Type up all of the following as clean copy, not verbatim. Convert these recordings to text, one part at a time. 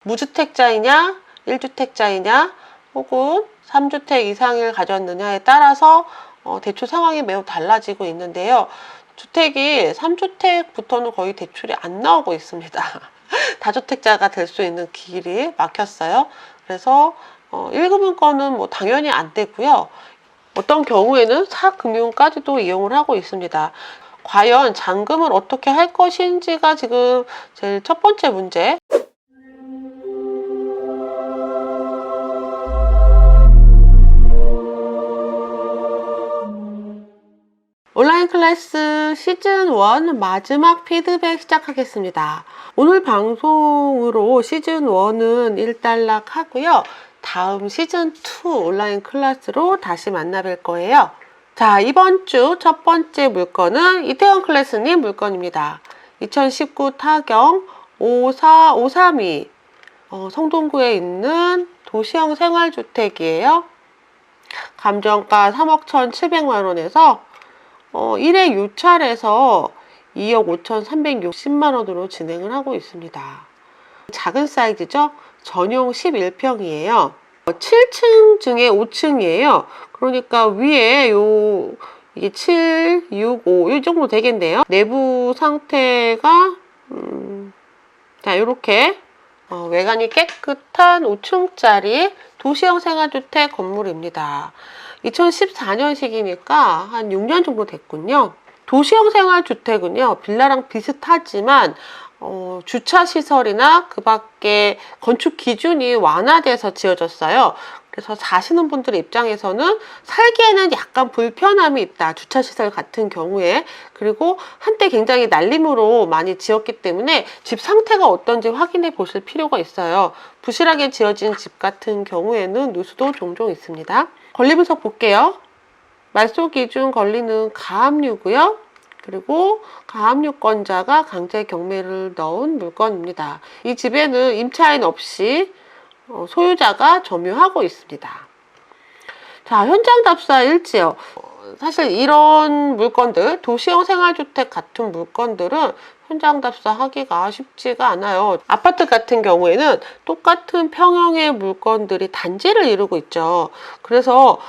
무주택자이냐 1주택자이냐 혹은 3주택 이상을 가졌느냐에 따라서 대출 상황이 매우 달라지고 있는데요. 주택이 3주택부터는 거의 대출이 안 나오고 있습니다. 다주택자가 될 수 있는 길이 막혔어요. 그래서 1금융권은 뭐 당연히 안 되고요. 어떤 경우에는 4금융까지도 이용을 하고 있습니다. 과연 잔금을 어떻게 할 것인지가 지금 제일 첫 번째 문제. 온라인 클래스 시즌1 마지막 피드백 시작하겠습니다. 오늘 방송으로 시즌1은 일단락 하고요. 다음 시즌2 온라인 클래스로 다시 만나뵐 거예요. 자, 이번 주 첫 번째 물건은 이태원 클래스님 물건입니다. 2019 타경 54532 성동구에 있는 도시형 생활주택이에요. 감정가 3억 1,700만 원에서 1회 유찰해서 2억 5,360만 원으로 진행을 하고 있습니다. 작은 사이즈죠? 전용 11평이에요. 7층 중에 5층이에요. 그러니까 위에 이게 7, 6, 5 이 정도 되겠네요. 내부 상태가 자, 이렇게 외관이 깨끗한 5층짜리 도시형 생활주택 건물입니다. 2014년식이니까 한 6년 정도 됐군요. 도시형 생활주택은요, 빌라랑 비슷하지만 주차시설이나 그 밖에 건축 기준이 완화돼서 지어졌어요. 그래서 사시는 분들의 입장에서는 살기에는 약간 불편함이 있다. 주차시설 같은 경우에. 그리고 한때 굉장히 날림으로 많이 지었기 때문에 집 상태가 어떤지 확인해 보실 필요가 있어요. 부실하게 지어진 집 같은 경우에는 누수도 종종 있습니다. 권리 분석 볼게요. 말소 기준 권리는 가압류고요. 그리고 가압류권자가 강제 경매를 넣은 물건입니다. 이 집에는 임차인 없이 소유자가 점유하고 있습니다. 자, 현장 답사 일지요. 사실 이런 물건들, 도시형 생활주택 같은 물건들은 현장 답사하기가 쉽지가 않아요. 아파트 같은 경우에는 똑같은 평형의 물건들이 단지를 이루고 있죠. 그래서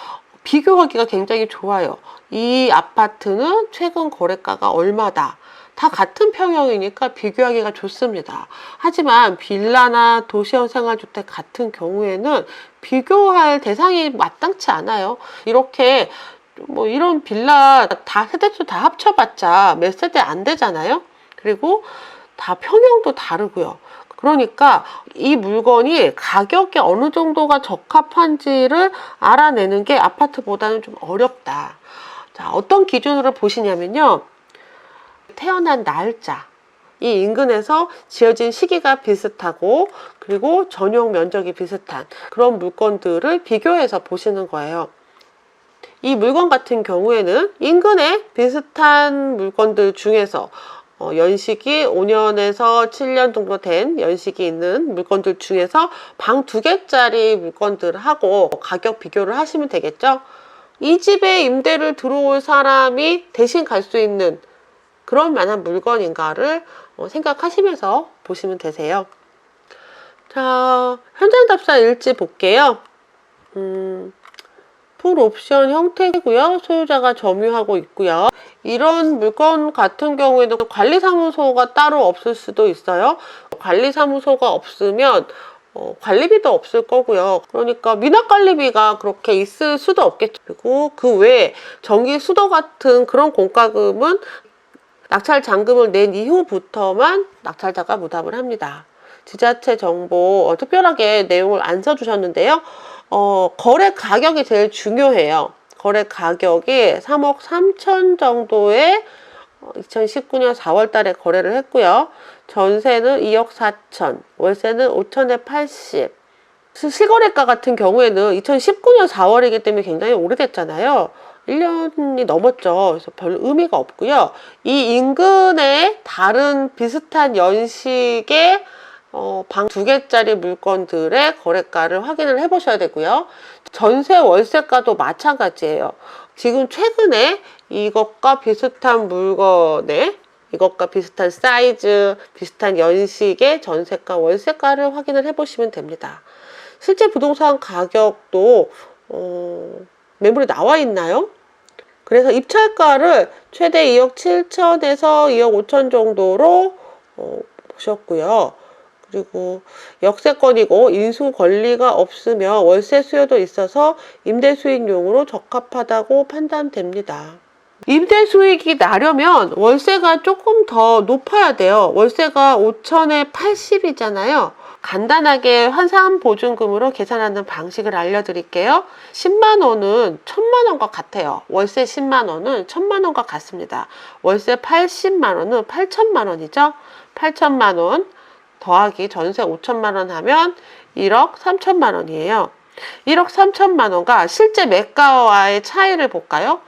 비교하기가 굉장히 좋아요. 이 아파트는 최근 거래가가 얼마다. 다 같은 평형이니까 비교하기가 좋습니다. 하지만 빌라나 도시형 생활주택 같은 경우에는 비교할 대상이 마땅치 않아요. 이렇게 뭐 이런 빌라 다 세대수 다 합쳐봤자 몇 세대 안 되잖아요. 그리고 다 평형도 다르고요. 그러니까 이 물건이 가격이 어느 정도가 적합한지를 알아내는 게 아파트보다는 좀 어렵다. 자, 어떤 기준으로 보시냐면요. 태어난 날짜, 이 인근에서 지어진 시기가 비슷하고 그리고 전용 면적이 비슷한 그런 물건들을 비교해서 보시는 거예요. 이 물건 같은 경우에는 인근에 비슷한 물건들 중에서 연식이 5년에서 7년 정도 된 연식이 있는 물건들 중에서 방 2개짜리 물건들하고 가격 비교를 하시면 되겠죠. 이 집에 임대를 들어올 사람이 대신 갈 수 있는 그런 만한 물건인가를 생각하시면서 보시면 되세요. 자, 현장 답사 일지 볼게요. 풀 옵션 형태고요. 소유자가 점유하고 있고요. 이런 물건 같은 경우에는 관리사무소가 따로 없을 수도 있어요. 관리사무소가 없으면 관리비도 없을 거고요. 그러니까 미납관리비가 그렇게 있을 수도 없겠죠. 그리고 그 외에 전기, 수도 같은 그런 공과금은 낙찰 잔금을 낸 이후부터만 낙찰자가 부담을 합니다. 지자체 정보 특별하게 내용을 안 써주셨는데요. 거래 가격이 제일 중요해요. 거래 가격이 3억 3천 정도에 2019년 4월 달에 거래를 했고요. 전세는 2억 4천, 월세는 5천에 80. 실거래가 같은 경우에는 2019년 4월이기 때문에 굉장히 오래됐잖아요. 1년이 넘었죠. 그래서 별 의미가 없고요. 이 인근의 다른 비슷한 연식의 방 2개짜리 물건들의 거래가를 확인을 해 보셔야 되고요. 전세 월세가도 마찬가지예요. 지금 최근에 이것과 비슷한 물건의 이것과 비슷한 사이즈, 비슷한 연식의 전세가, 월세가를 확인을 해보시면 됩니다. 실제 부동산 가격도 매물이 나와 있나요? 그래서 입찰가를 최대 2억 7천에서 2억 5천 정도로 보셨고요. 그리고 역세권이고 인수 권리가 없으며 월세 수요도 있어서 임대 수익용으로 적합하다고 판단됩니다. 임대 수익이 나려면 월세가 조금 더 높아야 돼요. 월세가 5천에 80이잖아요. 간단하게 환산 보증금으로 계산하는 방식을 알려드릴게요. 10만 원은 1,000만 원과 같아요. 월세 10만 원은 1,000만 원과 같습니다. 월세 80만 원은 8천만 원이죠. 8천만 원 더하기 전세 5천만 원 하면 1억 3천만 원이에요. 1억 3천만 원과 실제 매가와의 차이를 볼까요?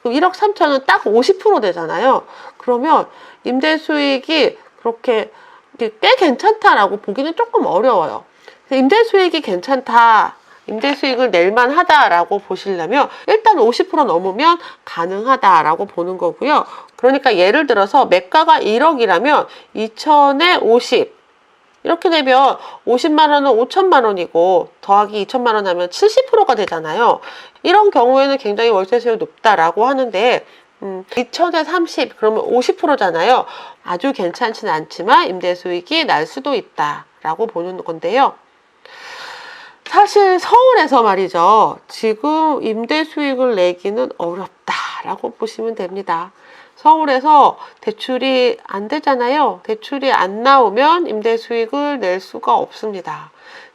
1억 3천은 딱 50% 되잖아요. 그러면 임대 수익이 그렇게 꽤 괜찮다라고 보기는 조금 어려워요. 임대 수익이 괜찮다, 임대 수익을 낼만 하다라고 보시려면 일단 50% 넘으면 가능하다라고 보는 거고요. 그러니까 예를 들어서 매가가 1억이라면 2천에 50 이렇게 되면 50만 원은 5천만 원이고 더하기 2천만 원 하면 70%가 되잖아요. 이런 경우에는 굉장히 월세 수요가 높다라고 하는데 2천에 30 그러면 50%잖아요. 아주 괜찮지는 않지만 임대 수익이 날 수도 있다라고 보는 건데요. 사실 서울에서 말이죠. 지금 임대 수익을 내기는 어렵다라고 보시면 됩니다. 서울에서 대출이 안 되잖아요. 대출이 안 나오면 임대 수익을 낼 수가 없습니다.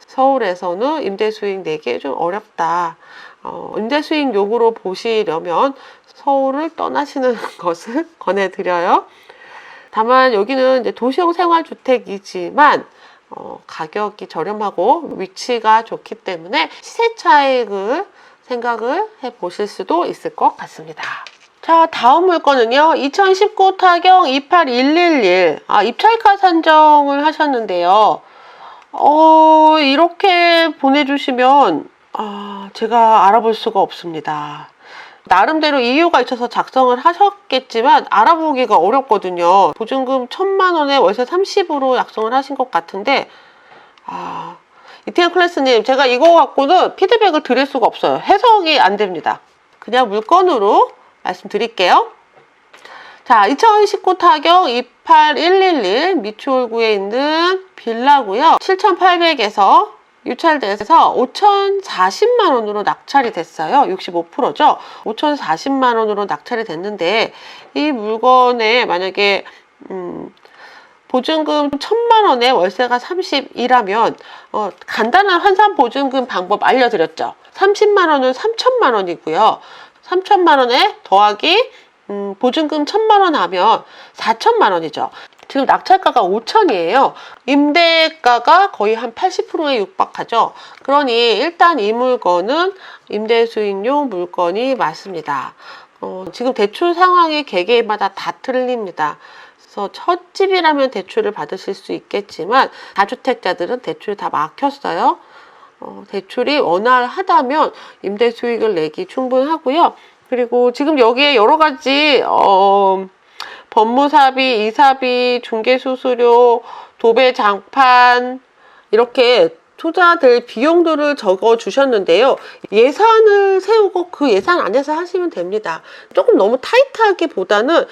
서울에서는 임대 수익 내기 좀 어렵다. 임대 수익 용으로 보시려면 서울을 떠나시는 것을 권해드려요. 다만 여기는 이제 도시형 생활주택이지만 가격이 저렴하고 위치가 좋기 때문에 시세 차익을 생각을 해보실 수도 있을 것 같습니다. 자, 다음 물건은요. 2019 타경 28111 입찰가 산정을 하셨는데요. 이렇게 보내주시면 제가 알아볼 수가 없습니다. 나름대로 이유가 있어서 작성을 하셨겠지만 알아보기가 어렵거든요. 보증금 1,000만 원에 월세 30으로 약정을 하신 것 같은데 이태현 클래스님, 제가 이거 갖고는 피드백을 드릴 수가 없어요. 해석이 안 됩니다. 그냥 물건으로 말씀드릴게요. 자, 2019 타경 28111 미추홀구에 있는 빌라고요. 7,800에서 유찰돼서 5,040만 원으로 낙찰이 됐어요. 65%죠. 5,040만 원으로 낙찰이 됐는데 이 물건에 만약에 보증금 1,000만 원에 월세가 30이라면 간단한 환산 보증금 방법 알려드렸죠. 30만 원은 3천만 원이고요. 3천만 원에 더하기 보증금 1,000만 원 하면 4천만 원이죠. 지금 낙찰가가 5천이에요. 임대가가 거의 한 80%에 육박하죠. 그러니 일단 이 물건은 임대 수익용 물건이 맞습니다. 지금 대출 상황이 개개인마다 다 틀립니다. 그래서 첫 집이라면 대출을 받으실 수 있겠지만 다주택자들은 대출이 다 막혔어요. 대출이 원활하다면 임대 수익을 내기 충분하고요. 그리고 지금 여기에 여러 가지 법무사비, 이사비, 중개수수료, 도배 장판 이렇게 투자될 비용들을 적어 주셨는데요. 예산을 세우고 그 예산 안에서 하시면 됩니다. 조금 너무 타이트하기보다는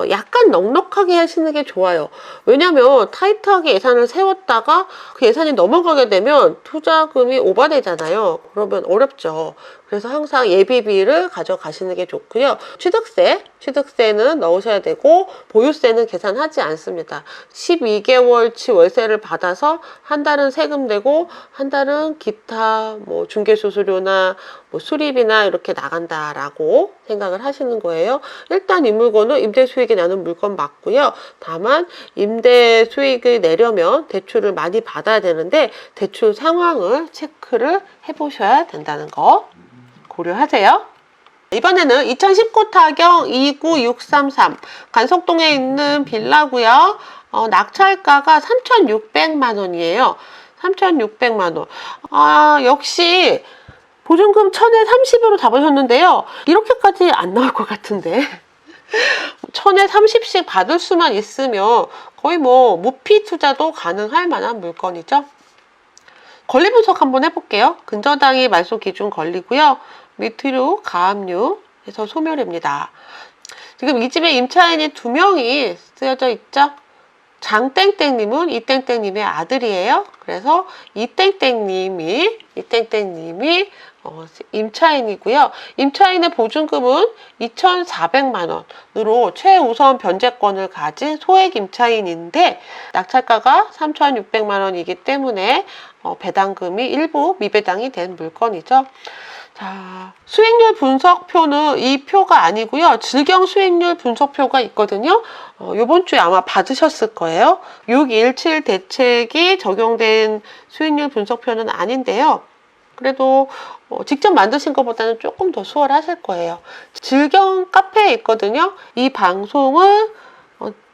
약간 넉넉하게 하시는 게 좋아요. 왜냐면 타이트하게 예산을 세웠다가 그 예산이 넘어가게 되면 투자금이 오버되잖아요. 그러면 어렵죠. 그래서 항상 예비비를 가져가시는 게 좋고요. 취득세는 넣으셔야 되고 보유세는 계산하지 않습니다. 12개월치 월세를 받아서 한 달은 세금 내고 한 달은 기타 중개수수료나 수리비나 이렇게 나간다라고 생각을 하시는 거예요. 일단 이 물건은 임대 수익이 나는 물건 맞고요. 다만 임대 수익을 내려면 대출을 많이 받아야 되는데 대출 상황을 체크를 해보셔야 된다는 거 고려하세요. 이번에는 2019 타경 29633 간석동에 있는 빌라고요. 낙찰가가 3,600만 원이에요. 3,600만 원. 역시 보증금 1,000에 30으로 잡으셨는데요. 이렇게까지 안 나올 것 같은데. 천에 30씩 받을 수만 있으면 거의 뭐 무피 투자도 가능할 만한 물건이죠. 권리 분석 한번 해볼게요. 근저당이 말소 기준 권리고요. 밑으로 가압류 해서 소멸입니다. 지금 이 집에 임차인이 2명이 쓰여져 있죠. 장땡땡님은 이땡땡님의 아들이에요. 그래서 이땡땡님이 임차인이고요. 임차인의 보증금은 2,400만 원으로 최우선 변제권을 가진 소액 임차인인데 낙찰가가 3,600만 원이기 때문에 배당금이 일부 미배당이 된 물건이죠. 자, 수익률 분석표는 이 표가 아니고요. 질경 수익률 분석표가 있거든요. 이번 주에 아마 받으셨을 거예요. 617 대책이 적용된 수익률 분석표는 아닌데요. 그래도 직접 만드신 것보다는 조금 더 수월하실 거예요. 질경 카페에 있거든요. 이 방송을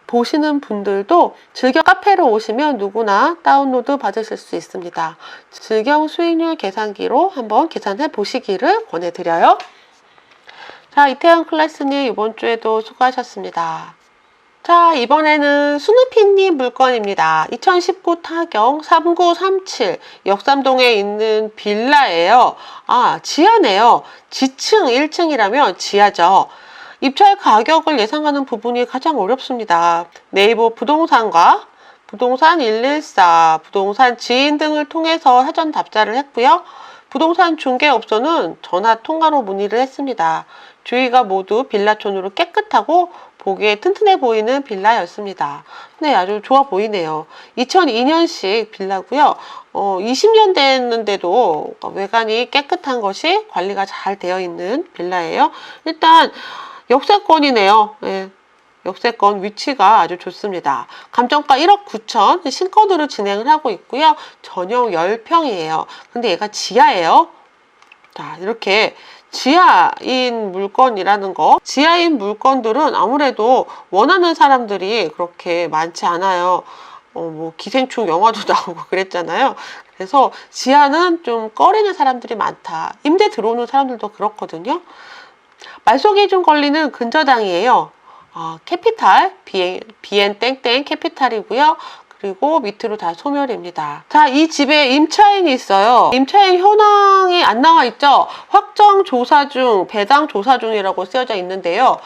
보시는 분들도 질경 카페로 오시면 누구나 다운로드 받으실 수 있습니다. 질경 수익률 계산기로 한번 계산해 보시기를 권해드려요. 자, 이태영 클래스님 이번 주에도 수고하셨습니다. 자, 이번에는 스누피님 물건입니다. 2019 타경 3937 역삼동에 있는 빌라예요. 아, 지하네요. 지층 1층이라면 지하죠. 입찰 가격을 예상하는 부분이 가장 어렵습니다. 네이버 부동산과 부동산 114, 부동산 지인 등을 통해서 사전 답사를 했고요. 부동산 중개업소는 전화 통화로 문의를 했습니다. 주위가 모두 빌라촌으로 깨끗하고 보기에 튼튼해 보이는 빌라였습니다. 네, 아주 좋아 보이네요. 2002년식 빌라고요. 20년 됐는데도 외관이 깨끗한 것이 관리가 잘 되어 있는 빌라예요. 일단 역세권이네요. 네, 역세권 위치가 아주 좋습니다. 감정가 1억 9천 신건으로 진행을 하고 있고요. 전용 10평이에요. 근데 얘가 지하예요. 자, 이렇게 지하인 물건이라는 거, 지하인 물건들은 아무래도 원하는 사람들이 그렇게 많지 않아요. 뭐 기생충 영화도 나오고 그랬잖아요. 그래서 지하는 좀 꺼리는 사람들이 많다. 임대 들어오는 사람들도 그렇거든요. 말소 기준 권리는 근저당이에요. 캐피탈, BN 땡땡 캐피탈이고요. 그리고 밑으로 다 소멸입니다. 자, 이 집에 임차인이 있어요. 임차인 현황이 안 나와 있죠? 확정 조사 중, 배당 조사 중이라고 쓰여져 있는데요.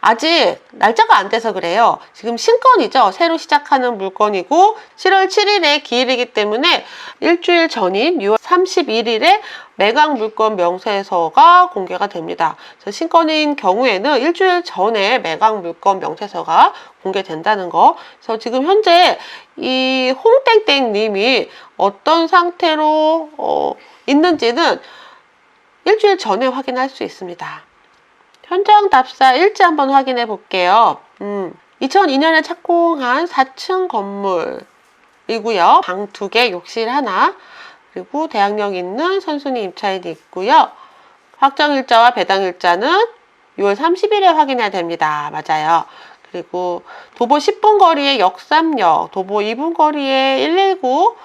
아직 날짜가 안 돼서 그래요. 지금 신건이죠. 새로 시작하는 물건이고 7월 7일에 기일이기 때문에 일주일 전인 6월 31일에 매각 물건 명세서가 공개가 됩니다. 그래서 신건인 경우에는 일주일 전에 매각 물건 명세서가 공개된다는 거. 그래서 지금 현재 이 홍땡땡 님이 어떤 상태로 있는지는 일주일 전에 확인할 수 있습니다. 현장 답사 일지 한번 확인해 볼게요. 2002년에 착공한 4층 건물이고요. 방 2개, 욕실 하나, 그리고 대학역 있는 선순위 임차인이 있고요. 확정일자와 배당일자는 6월 30일에 확인해야 됩니다. 맞아요. 그리고 도보 10분 거리에 역삼역, 도보 2분 거리에 119,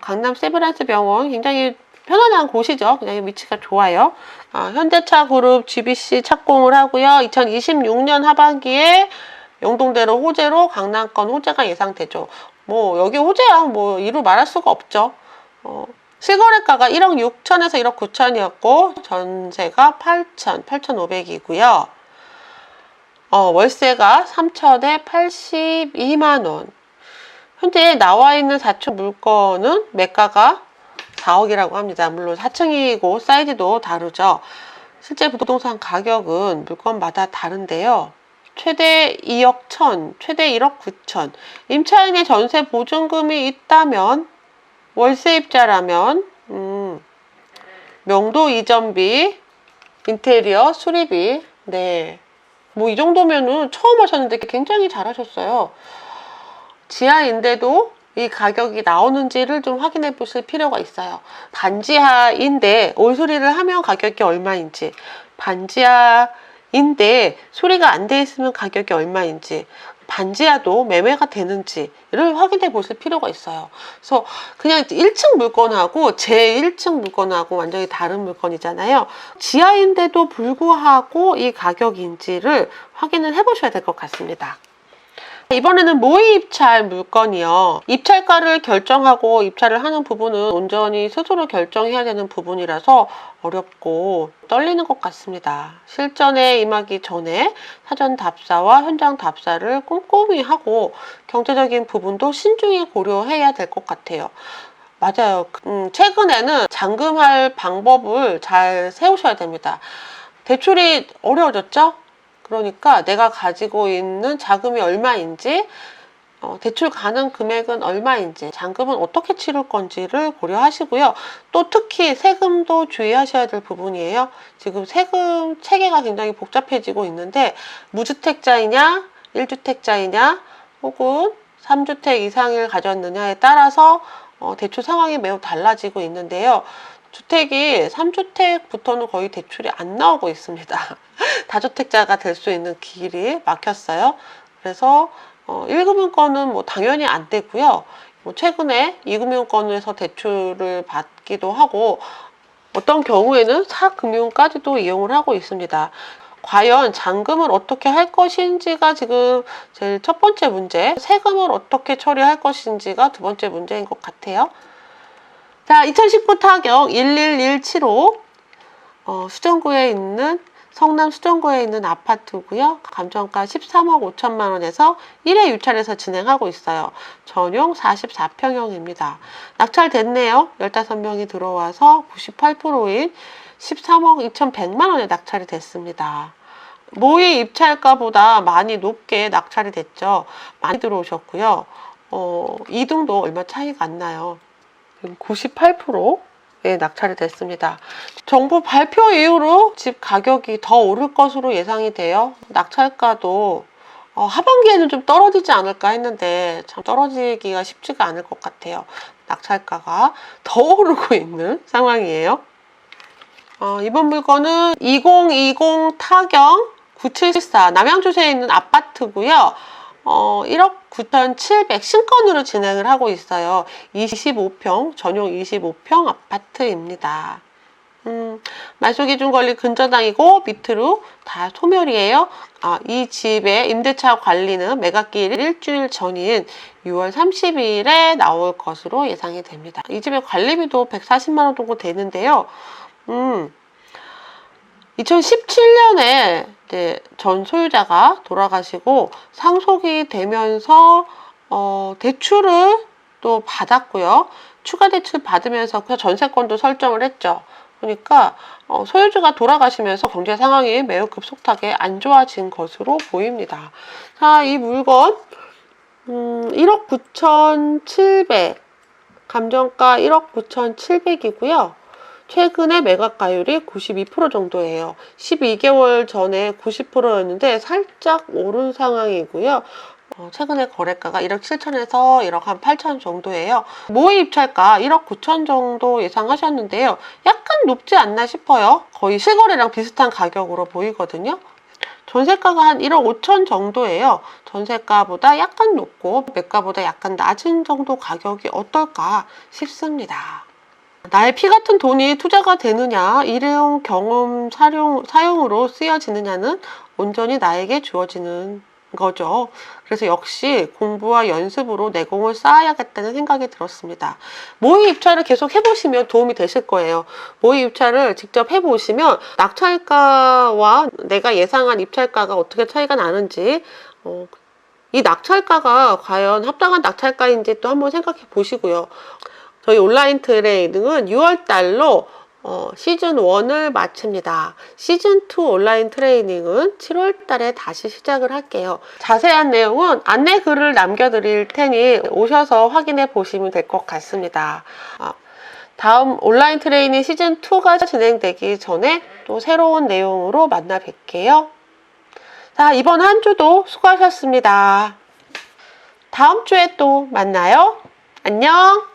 강남 세브란스 병원 굉장히 편안한 곳이죠. 그냥 위치가 좋아요. 현대차 그룹 GBC 착공을 하고요. 2026년 하반기에 영동대로 호재로 강남권 호재가 예상되죠. 뭐 여기 호재야 뭐 이루 말할 수가 없죠. 실거래가가 1억 6천에서 1억 9천이었고 전세가 8,500이고요. 월세가 3천에 82만 원. 현재 나와 있는 4층 물건은 매가가 4억이라고 합니다. 물론 4층이고 사이즈도 다르죠. 실제 부동산 가격은 물건마다 다른데요. 최대 2억 1천, 최대 1억 9천. 임차인의 전세 보증금이 있다면, 월세입자라면, 명도 이전비, 인테리어 수리비, 네. 뭐 이 정도면은 처음 하셨는데 굉장히 잘하셨어요. 지하인데도 이 가격이 나오는지를 좀 확인해 보실 필요가 있어요. 반지하인데 올수리를 하면 가격이 얼마인지, 반지하인데 수리가 안 돼 있으면 가격이 얼마인지, 반지하도 매매가 되는지를 확인해 보실 필요가 있어요. 그래서 그냥 1층 물건하고 제 1층 물건하고 완전히 다른 물건이잖아요. 지하인데도 불구하고 이 가격인지를 확인을 해 보셔야 될 것 같습니다. 이번에는 모의 입찰 물건이요. 입찰가를 결정하고 입찰을 하는 부분은 온전히 스스로 결정해야 되는 부분이라서 어렵고 떨리는 것 같습니다. 실전에 임하기 전에 사전 답사와 현장 답사를 꼼꼼히 하고 경제적인 부분도 신중히 고려해야 될 것 같아요. 맞아요. 최근에는 잔금할 방법을 잘 세우셔야 됩니다. 대출이 어려워졌죠? 그러니까 내가 가지고 있는 자금이 얼마인지, 대출 가능 금액은 얼마인지, 잔금은 어떻게 치를 건지를 고려하시고요. 또 특히 세금도 주의하셔야 될 부분이에요. 지금 세금 체계가 굉장히 복잡해지고 있는데 무주택자이냐, 1주택자이냐, 혹은 3주택 이상을 가졌느냐에 따라서 대출 상황이 매우 달라지고 있는데요. 주택이 3주택부터는 거의 대출이 안 나오고 있습니다. 다주택자가 될 수 있는 길이 막혔어요. 그래서 1금융권은 뭐 당연히 안 되고요. 최근에 2금융권에서 대출을 받기도 하고 어떤 경우에는 4금융까지도 이용을 하고 있습니다. 과연 잔금을 어떻게 할 것인지가 지금 제일 첫 번째 문제, 세금을 어떻게 처리할 것인지가 두 번째 문제인 것 같아요. 자, 2019 타경 11175 수정구에 있는 성남 수정구에 있는 아파트고요. 감정가 13억 5천만 원에서 1회 유찰해서 진행하고 있어요. 전용 44평형입니다. 낙찰됐네요. 15명이 들어와서 98%인 13억 2,100만 원에 낙찰이 됐습니다. 모의 입찰가보다 많이 높게 낙찰이 됐죠. 많이 들어오셨고요. 2등도 얼마 차이가 안 나요. 98%에 낙찰이 됐습니다. 정부 발표 이후로 집 가격이 더 오를 것으로 예상이 돼요. 낙찰가도 하반기에는 좀 떨어지지 않을까 했는데 참 떨어지기가 쉽지가 않을 것 같아요. 낙찰가가 더 오르고 있는 상황이에요. 이번 물건은 2020 타경 9714 남양주시에 있는 아파트고요. 1억 9,700 신건으로 진행을 하고 있어요. 25평, 전용 25평 아파트입니다. 말소기준 권리 근저당이고 밑으로 다 소멸이에요. 이 집의 임대차 관리는 매각기일 일주일 전인 6월 30일에 나올 것으로 예상이 됩니다. 이 집의 관리비도 140만 원 정도 되는데요. 2017년에 전 소유자가 돌아가시고 상속이 되면서 대출을 또 받았고요. 추가 대출 받으면서 그 전세권도 설정을 했죠. 그러니까 소유주가 돌아가시면서 경제 상황이 매우 급속하게 안 좋아진 것으로 보입니다. 자, 이 물건 1억 9,700 감정가 1억 9,700이고요. 최근에 매각가율이 92% 정도예요. 12개월 전에 90%였는데 살짝 오른 상황이고요. 최근에 거래가가 1억 7천에서 1억 한 8천 정도예요. 모의 입찰가 1억 9천 정도 예상하셨는데요. 약간 높지 않나 싶어요. 거의 실거래랑 비슷한 가격으로 보이거든요. 전세가가 한 1억 5천 정도예요. 전세가보다 약간 높고 매가보다 약간 낮은 정도 가격이 어떨까 싶습니다. 나의 피 같은 돈이 투자가 되느냐, 일회용 경험 사용으로 쓰여지느냐는 온전히 나에게 주어지는 거죠. 그래서 역시 공부와 연습으로 내공을 쌓아야겠다는 생각이 들었습니다. 모의 입찰을 계속 해보시면 도움이 되실 거예요. 모의 입찰을 직접 해보시면 낙찰가와 내가 예상한 입찰가가 어떻게 차이가 나는지, 이 낙찰가가 과연 합당한 낙찰가인지 또 한번 생각해 보시고요. 저희 온라인 트레이딩은 6월달로 시즌 1을 마칩니다. 시즌 2 온라인 트레이닝은 7월달에 다시 시작을 할게요. 자세한 내용은 안내 글을 남겨드릴 테니 오셔서 확인해 보시면 될 것 같습니다. 다음 온라인 트레이닝 시즌 2가 진행되기 전에 또 새로운 내용으로 만나 뵐게요. 자, 이번 한 주도 수고하셨습니다. 다음 주에 또 만나요. 안녕!